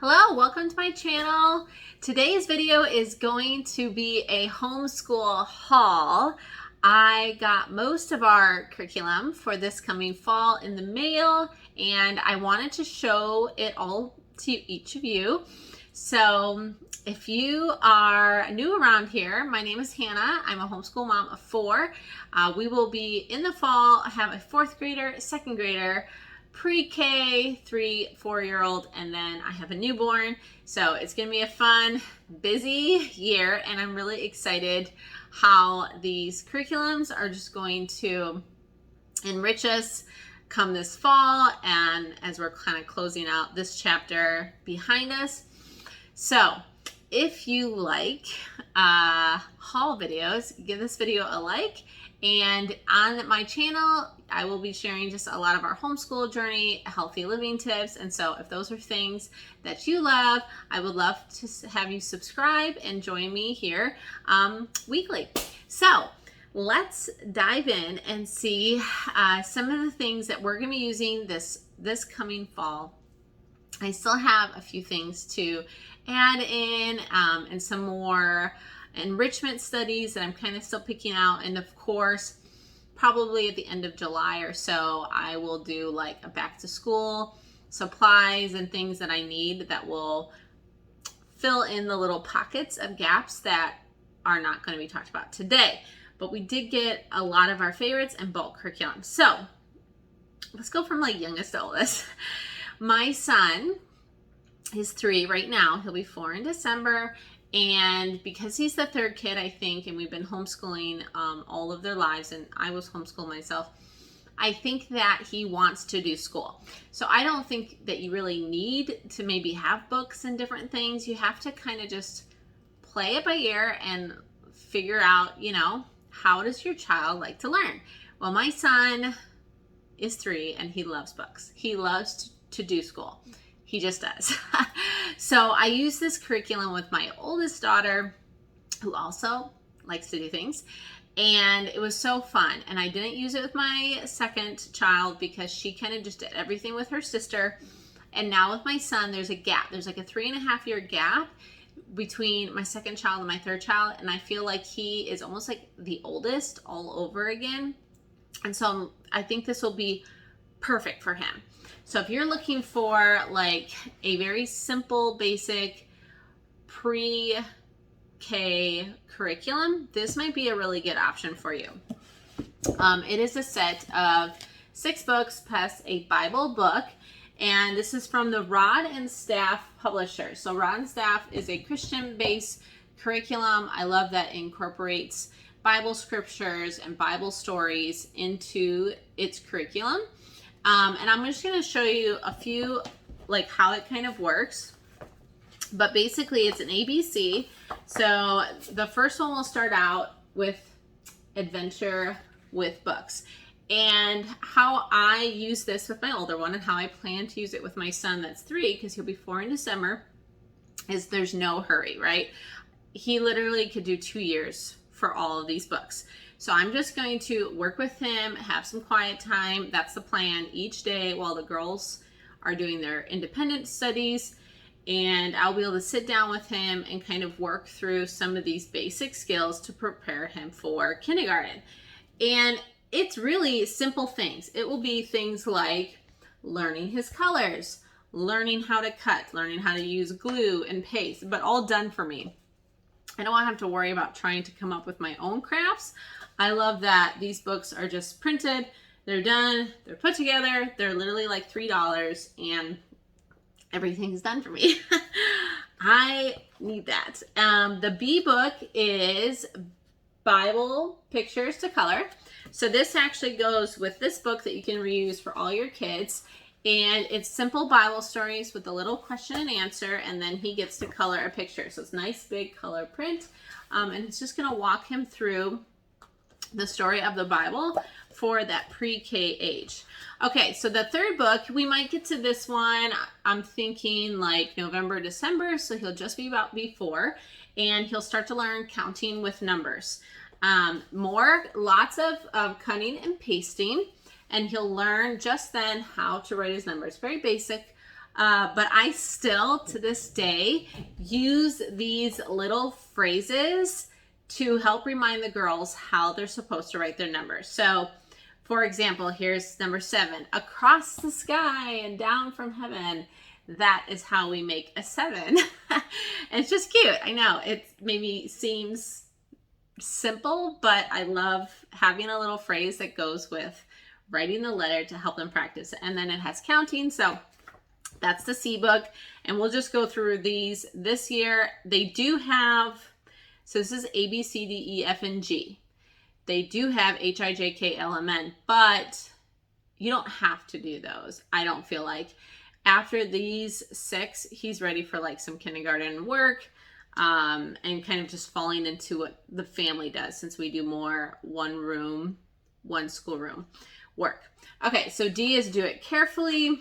Hello, welcome to my channel. Today's video is going to be a homeschool haul. I got most of our curriculum for this coming fall in the mail, and I wanted to show it all to each of you. So if you are new around here, my name is Hannah. I'm a homeschool mom of 4. We will be in the fall, have a 4th grader, 2nd grader, pre-K, 3, 4-year-old, and then I have a newborn. So it's gonna be a fun, busy year, and I'm really excited how these curriculums are just going to enrich us come this fall, and as we're kind of closing out this chapter behind us. So if you like haul videos, give this video a like. And on my channel, I will be sharing just a lot of our homeschool journey, healthy living tips. And so if those are things that you love, I would love to have you subscribe and join me here weekly. So let's dive in and see some of the things that we're going to be using this coming fall. I still have a few things to add in and some more enrichment studies that I'm kind of still picking out. And of course, probably at the end of July or so, I will do like a back to school supplies and things that I need that will fill in the little pockets of gaps that are not going to be talked about today. But we did get a lot of our favorites and bulk curriculum. So let's go from like youngest to oldest. My son is 3 right now. He'll be 4 in December. And because he's the 3rd kid, I think, and we've been homeschooling all of their lives, and I was homeschooled myself, I think that he wants to do school. So I don't think that you really need to maybe have books and different things. You have to kind of just play it by ear and figure out, you know, how does your child like to learn? Well, my son is 3 and he loves books. He loves to do school. He just does. So I use this curriculum with my oldest daughter, who also likes to do things. And it was so fun. And I didn't use it with my 2nd child because she kind of just did everything with her sister. And now with my son, there's a gap. There's like a 3.5-year gap between my 2nd child and my 3rd child. And I feel like he is almost like the oldest all over again. And so I think this will be perfect for him. So if you're looking for like a very simple, basic pre-K curriculum, this might be a really good option for you. It is a set of 6 books plus a Bible book, and this is from the Rod and Staff publisher. So Rod and Staff is a Christian-based curriculum. I love that it incorporates Bible scriptures and Bible stories into its curriculum. And I'm just going to show you a few, like how it kind of works. But basically it's an ABC. So the first one will start out with adventure with books. And how I use this with my older one and how I plan to use it with my son that's 3, because he'll be 4 in December, is there's no hurry, right? He literally could do 2 years for all of these books. So I'm just going to work with him, have some quiet time. That's the plan each day while the girls are doing their independent studies. And I'll be able to sit down with him and kind of work through some of these basic skills to prepare him for kindergarten. And it's really simple things. It will be things like learning his colors, learning how to cut, learning how to use glue and paste, but all done for me. I don't want to have to worry about trying to come up with my own crafts. I love that these books are just printed, they're done, they're put together, they're literally like $3, and everything's done for me. I need that. The B book is Bible pictures to color. So this actually goes with this book that you can reuse for all your kids. And it's simple Bible stories with a little question and answer, and then he gets to color a picture. So it's nice big color print. And it's just going to walk him through the story of the Bible for that pre-K age. Okay, so the 3rd book, we might get to this one, I'm thinking like November, December, so he'll just be about B4, and he'll start to learn counting with numbers. Lots of cutting and pasting, and he'll learn just then how to write his numbers. Very basic But I still, to this day, use these little phrases to help remind the girls how they're supposed to write their numbers. So, for example, here's number 7. Across the sky and down from heaven. That is how we make a 7. It's just cute. I know it maybe seems simple, but I love having a little phrase that goes with writing the letter to help them practice. And then it has counting. So that's the C book. And we'll just go through these this year. They do have, so this is A, B, C, D, E, F, and G. They do have H, I, J, K, L, M, N, but you don't have to do those, I don't feel like. After these 6, he's ready for like some kindergarten work and kind of just falling into what the family does, since we do more one room, one schoolroom work. Okay, so D is do it carefully.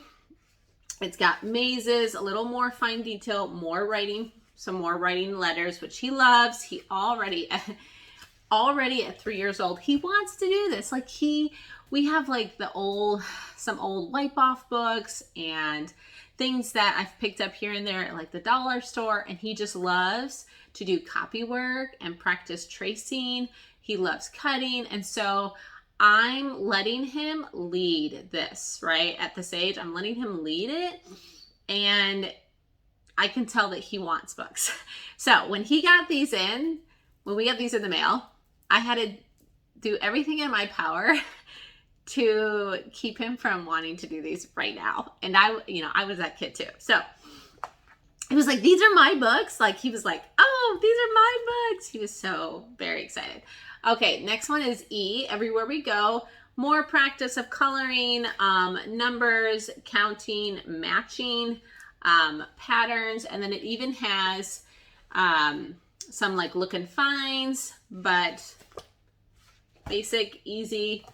It's got mazes, a little more fine detail, more writing, some more writing letters, which he loves. He already at 3 years old, he wants to do this. Like we have like some old wipe off books and things that I've picked up here and there at like the dollar store. And he just loves to do copy work and practice tracing. He loves cutting. And so I'm letting him lead this, right? At this age, I'm letting him lead it. And I can tell that he wants books. So when we got these in the mail, I had to do everything in my power to keep him from wanting to do these right now. And I was that kid too. So it was like, these are my books. Like he was like, oh, these are my books. He was so very excited. Okay, next one is E, everywhere we go. More practice of coloring, numbers, counting, matching, patterns. And then it even has some like look and finds, but basic, easy,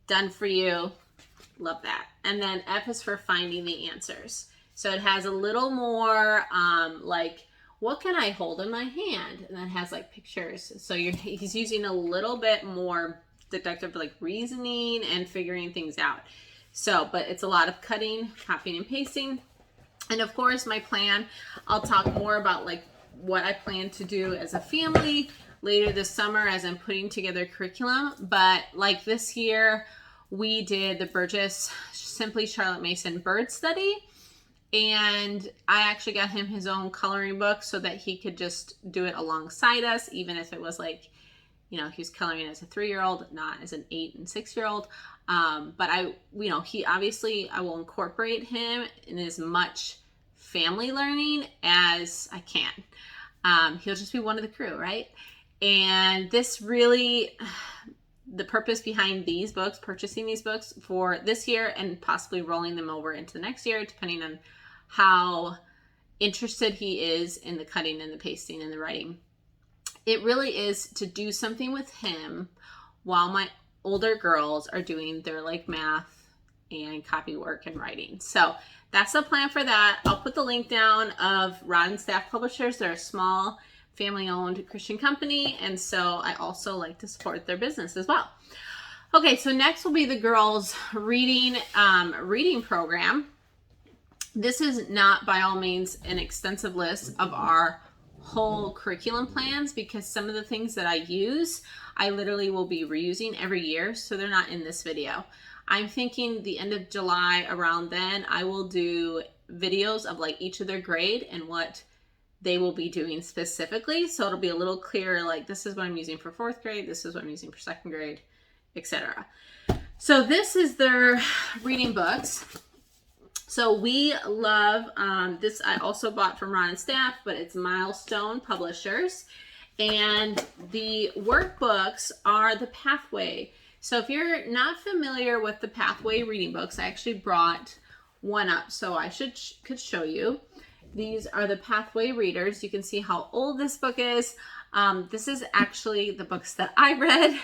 done for you. Love that. And then F is for finding the answers. So it has a little more like, what can I hold in my hand? And then it has like pictures. So he's using a little bit more deductive like reasoning and figuring things out. So, but it's a lot of cutting, copying and pasting. And of course, my plan, I'll talk more about like what I plan to do as a family later this summer as I'm putting together curriculum. But like this year, we did the Burgess Simply Charlotte Mason Bird Study. And I actually got him his own coloring book so that he could just do it alongside us, even if it was like, he was coloring as a 3-year-old, not as an 8 and 6-year-old. But I will incorporate him in as much family learning as I can. He'll just be one of the crew, right? And this really, the purpose behind these books, purchasing these books for this year and possibly rolling them over into the next year, depending on how interested he is in the cutting and the pasting and the writing. It really is to do something with him while my older girls are doing their like math and copy work and writing. So that's the plan for that. I'll put the link down of Rod and Staff Publishers. They're a small family-owned Christian company, and so I also like to support their business as well. Okay, so next will be the girls' reading program. This is not by all means an extensive list of our whole curriculum plans, because some of the things that I use, I literally will be reusing every year, so they're not in this video. I'm thinking the end of July, around then, I will do videos of like each of their grade and what they will be doing specifically. So it'll be a little clearer, like this is what I'm using for 4th grade, this is what I'm using for 2nd grade, etc. So this is their reading books. So we love this. I also bought from Ron and Staff, but it's Milestone Publishers. And the workbooks are the Pathway. So if you're not familiar with the Pathway reading books, I actually brought one up, so I could show you. These are the Pathway readers. You can see how old this book is. This is actually the books that I read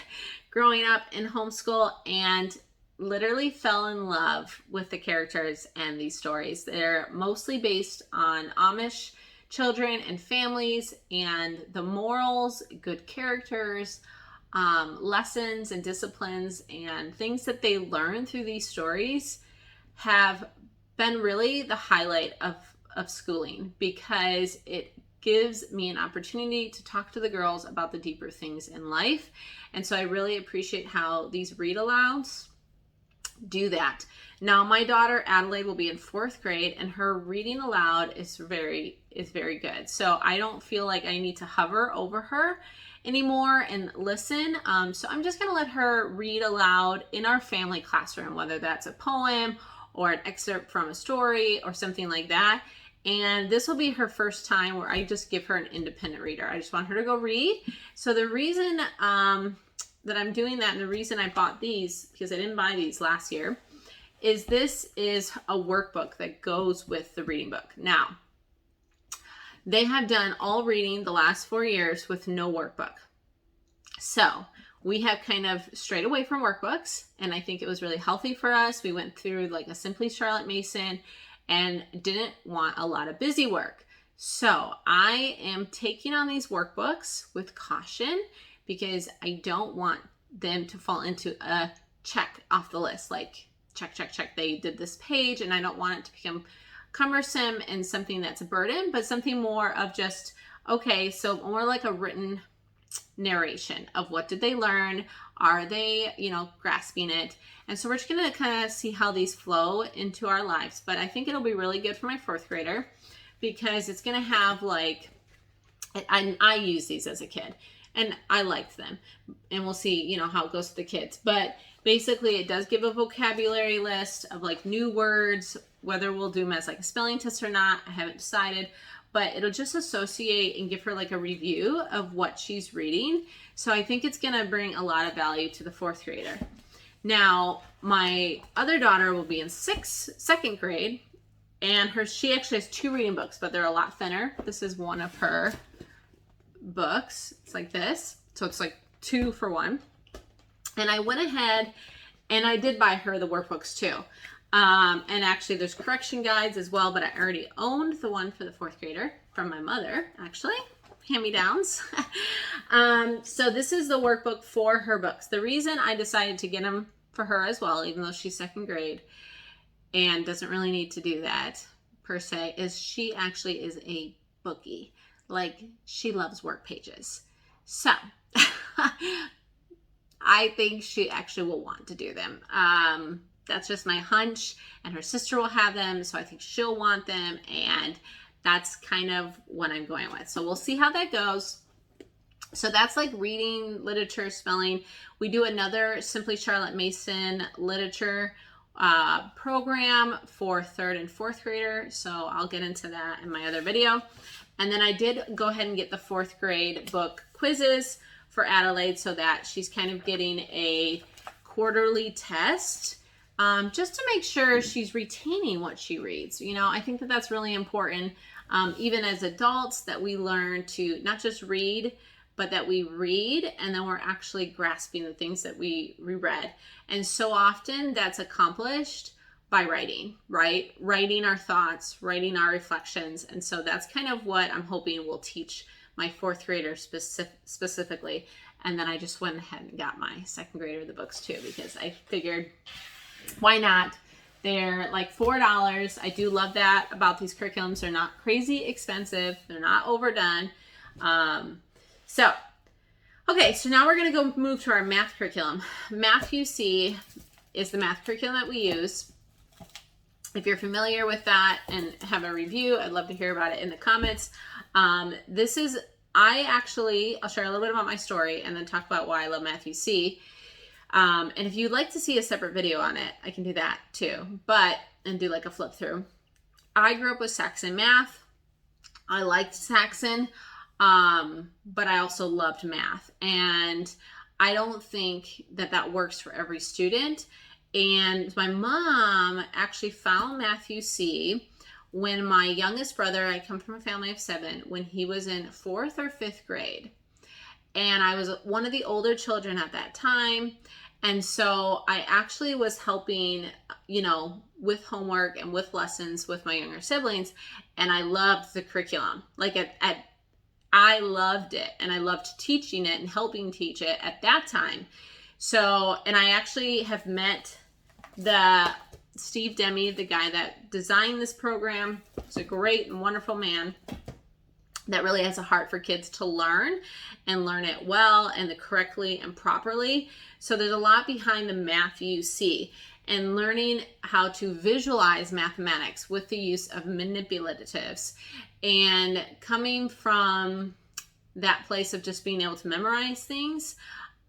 growing up in homeschool and literally fell in love with the characters and these stories. They're mostly based on Amish children and families, and the morals, good characters, lessons and disciplines and things that they learn through these stories have been really the highlight of schooling, because it gives me an opportunity to talk to the girls about the deeper things in life. And so I really appreciate how these read alouds do that. Now my daughter Adelaide will be in 4th grade, and her reading aloud is very good. So I don't feel like I need to hover over her anymore and listen. So I'm just going to let her read aloud in our family classroom, whether that's a poem or an excerpt from a story or something like that. And this will be her first time where I just give her an independent reader. I just want her to go read. So the reason that I'm doing that, and the reason I bought these, because I didn't buy these last year, is this is a workbook that goes with the reading book. Now, they have done all reading the last 4 years with no workbook. So we have kind of strayed away from workbooks, and I think it was really healthy for us. We went through like a Simply Charlotte Mason and didn't want a lot of busy work. So I am taking on these workbooks with caution, because I don't want them to fall into a check off the list, like check, check, check, they did this page, and I don't want it to become cumbersome and something that's a burden, but something more of just, okay, so more like a written narration of what did they learn, are they, grasping it. And so we're just going to kind of see how these flow into our lives. But I think it'll be really good for my 4th grader, because it's going to have like, I used these as a kid and I liked them, and we'll see, how it goes with the kids. But basically it does give a vocabulary list of like new words, whether we'll do them as like a spelling test or not, I haven't decided, but it'll just associate and give her like a review of what she's reading. So I think it's going to bring a lot of value to the 4th grader. Now, my other daughter will be in 2nd grade, and she actually has 2 reading books, but they're a lot thinner. This is one of her books. It's like this. So it's like 2 for 1. And I went ahead and I did buy her the workbooks too. And actually there's correction guides as well, but I already owned the one for the 4th grader from my mother, actually. Hand-me-downs. So this is the workbook for her books. The reason I decided to get them for her as well, even though she's 2nd grade and doesn't really need to do that per se, is she actually is a bookie. Like, she loves work pages. So I think she actually will want to do them. That's just my hunch, and her sister will have them, so I think she'll want them, and that's kind of what I'm going with. So we'll see how that goes. So that's like reading, literature, spelling. We do another Simply Charlotte Mason literature program for 3rd and 4th grader, so I'll get into that in my other video. And then I did go ahead and get the 4th grade book quizzes for Adelaide, so that she's kind of getting a quarterly test, just to make sure she's retaining what she reads. I think that that's really important, even as adults, that we learn to not just read, but that we read and then we're actually grasping the things that we reread. And so often that's accomplished by writing, right? Writing our thoughts, writing our reflections. And so that's kind of what I'm hoping will teach my 4th grader specifically. And then I just went ahead and got my 2nd grader the books too, because I figured, why not? They're like $4. I do love that about these curriculums. They're not crazy expensive. They're not overdone. Okay, so now we're going to go move to our math curriculum. Math UC is the math curriculum that we use. If you're familiar with that and have a review, I'd love to hear about it in the comments. I'll share a little bit about my story and then talk about why I love Math UC. And if you'd like to see a separate video on it, I can do that too, and do like a flip through. I grew up with Saxon math. I liked Saxon, but I also loved math. And I don't think that works for every student. And my mom actually found Math UC when my youngest brother, I come from a family of 7, when he was in 4th or 5th grade. And I was one of the older children at that time. And so I actually was helping, with homework and with lessons with my younger siblings. And I loved the curriculum. I loved it. And I loved teaching it and helping teach it at that time. So, and I actually have met the Steve Demme, the guy that designed this program, is a great and wonderful man that really has a heart for kids to learn and learn it well and correctly and properly. So there's a lot behind the math you see, and learning how to visualize mathematics with the use of manipulatives. And coming from that place of just being able to memorize things,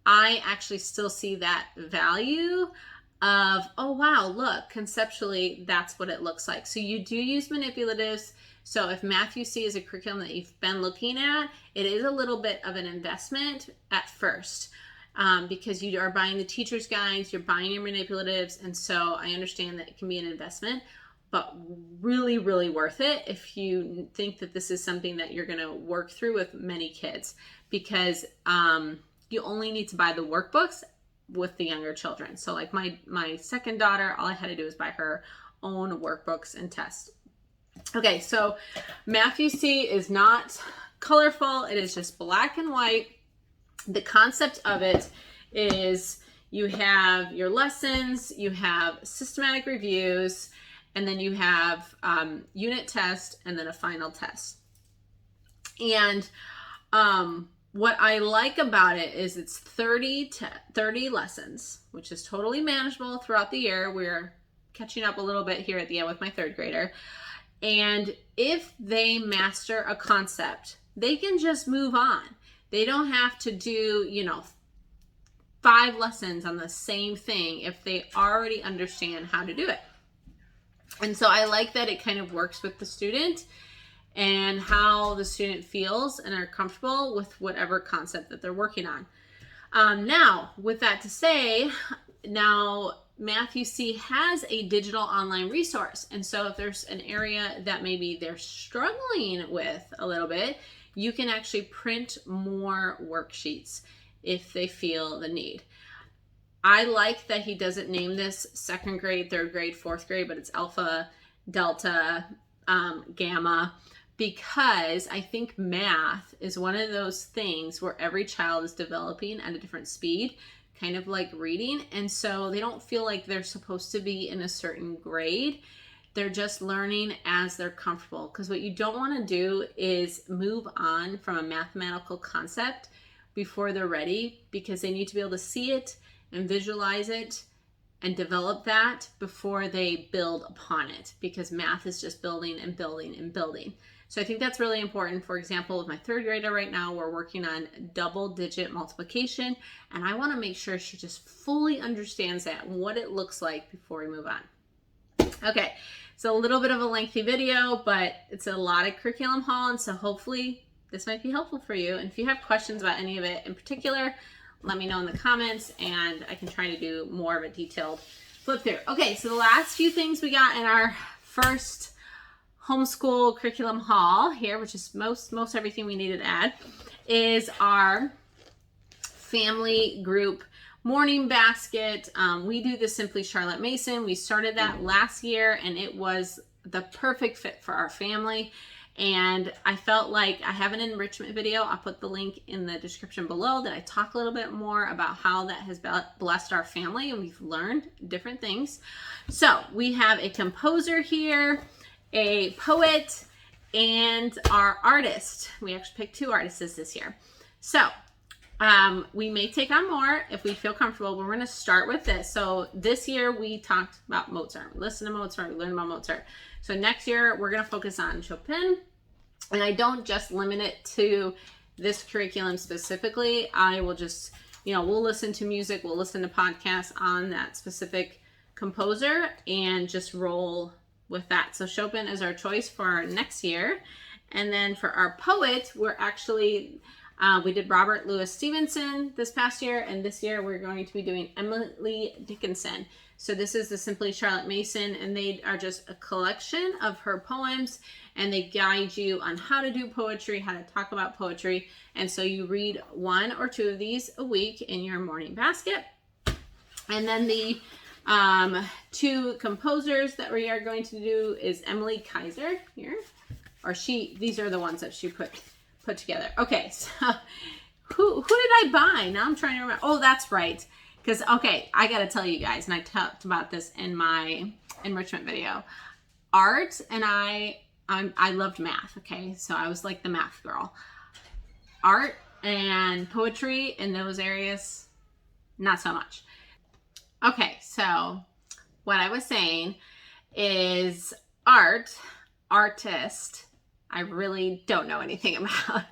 I actually still see that value of, oh wow, look, conceptually, that's what it looks like. So you do use manipulatives. So if Math UC is a curriculum that you've been looking at, it is a little bit of an investment at first, because you are buying the teacher's guides, you're buying your manipulatives, and so I understand that it can be an investment, but really, really worth it if you think that this is something that you're going to work through with many kids, because you only need to buy the workbooks with the younger children. So like my second daughter, all I had to do was buy her own workbooks and tests. Okay, so Math UC is not colorful. It is just black and white. The concept of it is you have your lessons, you have systematic reviews, and then you have unit test and then a final test. And what I like about it is it's 30 lessons, which is totally manageable throughout the year. We're catching up a little bit here at the end with my third grader. And if they master a concept, they can just move on. They don't have to do, 5 lessons on the same thing if they already understand how to do it. And so I like that it kind of works with the student and how the student feels and are comfortable with whatever concept that they're working on. Now, with that to say, Math UC has a digital online resource. And so if there's an area that maybe they're struggling with a little bit, you can actually print more worksheets if they feel the need. I like that he doesn't name this second grade, third grade, fourth grade, but it's alpha, delta, gamma, because I think math is one of those things where every child is developing at a different speed, kind of like reading. And so they don't feel like they're supposed to be in a certain grade. They're just learning as they're comfortable. Because what you don't want to do is move on from a mathematical concept before they're ready, because they need to be able to see it and visualize it and develop that before they build upon it, because math is just building and building and building. So I think that's really important. For example, with my third grader right now, we're working on double-digit multiplication, and I want to make sure she just fully understands that and what it looks like before we move on. Okay, so a little bit of a lengthy video, but it's a lot of curriculum haul, and so hopefully this might be helpful for you. And if you have questions about any of it in particular, let me know in the comments, and I can try to do more of a detailed flip through. Okay, so the last few things we got in our first homeschool curriculum haul here, which is most everything we needed to add, is our family group morning basket. We do the Simply Charlotte Mason. We started that last year, and it was the perfect fit for our family. And I felt like I have an enrichment video. I'll put the link in the description below that I talk a little bit more about how that has blessed our family, and we've learned different things. So we have a composer here, a poet, and our artist. We actually picked 2 artists this year. So we may take on more if we feel comfortable, but we're going to start with this. So this year we talked about Mozart. We listened to Mozart, we learned about Mozart. So next year we're going to focus on Chopin. And I don't just limit it to this curriculum specifically. I will just, we'll listen to music, we'll listen to podcasts on that specific composer and just roll with that. So Chopin is our choice for next year. And then for our poet, we're actually, we did Robert Louis Stevenson this past year, and this year we're going to be doing Emily Dickinson. So this is the Simply Charlotte Mason, and they are just a collection of her poems, and they guide you on how to do poetry, how to talk about poetry. And so you read 1 or 2 of these a week in your morning basket. And then the 2 composers that we are going to do is Emily Kaiser here, or these are the ones that she put together. Okay, so who did I buy? Now I'm trying to remember. Oh, that's right. Because, okay, I got to tell you guys, and I talked about this in my enrichment video. Art and I loved math, okay? So I was like the math girl. Art and poetry in those areas, not so much. Okay, so what I was saying is artist, I really don't know anything about.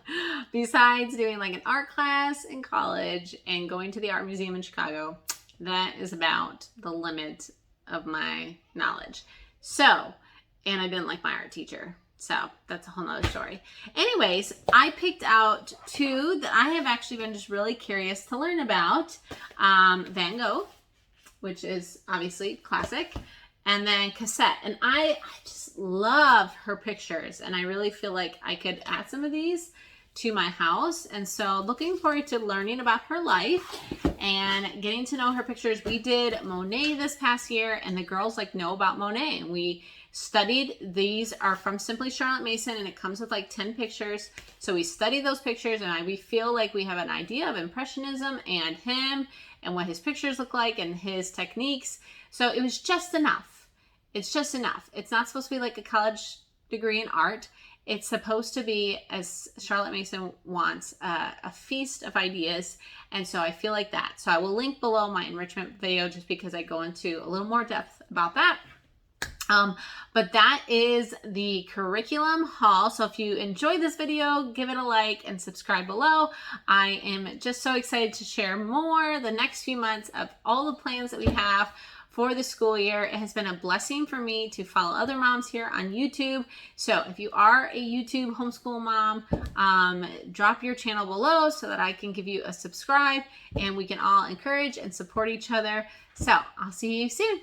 Besides doing like an art class in college and going to the art museum in Chicago, that is about the limit of my knowledge. So, and I didn't like my art teacher. So that's a whole nother story. Anyways, I picked out two that I have actually been just really curious to learn about. Van Gogh, which is obviously classic, and then Cassette. And I just love her pictures, and I really feel like I could add some of these to my house. And so looking forward to learning about her life and getting to know her pictures. We did Monet this past year, and the girls like know about Monet, and we studied. These are from Simply Charlotte Mason, and it comes with like 10 pictures. So we studied those pictures, and we feel like we have an idea of Impressionism and him and what his pictures look like and his techniques. So it was just enough. It's just enough. It's not supposed to be like a college degree in art. It's supposed to be, as Charlotte Mason wants, a feast of ideas. And so I feel like that. So I will link below my enrichment video just because I go into a little more depth about that. But that is the curriculum haul. So if you enjoyed this video, give it a like and subscribe below. I am just so excited to share more the next few months of all the plans that we have for the school year. It has been a blessing for me to follow other moms here on YouTube. So if you are a YouTube homeschool mom, drop your channel below so that I can give you a subscribe and we can all encourage and support each other. So I'll see you soon.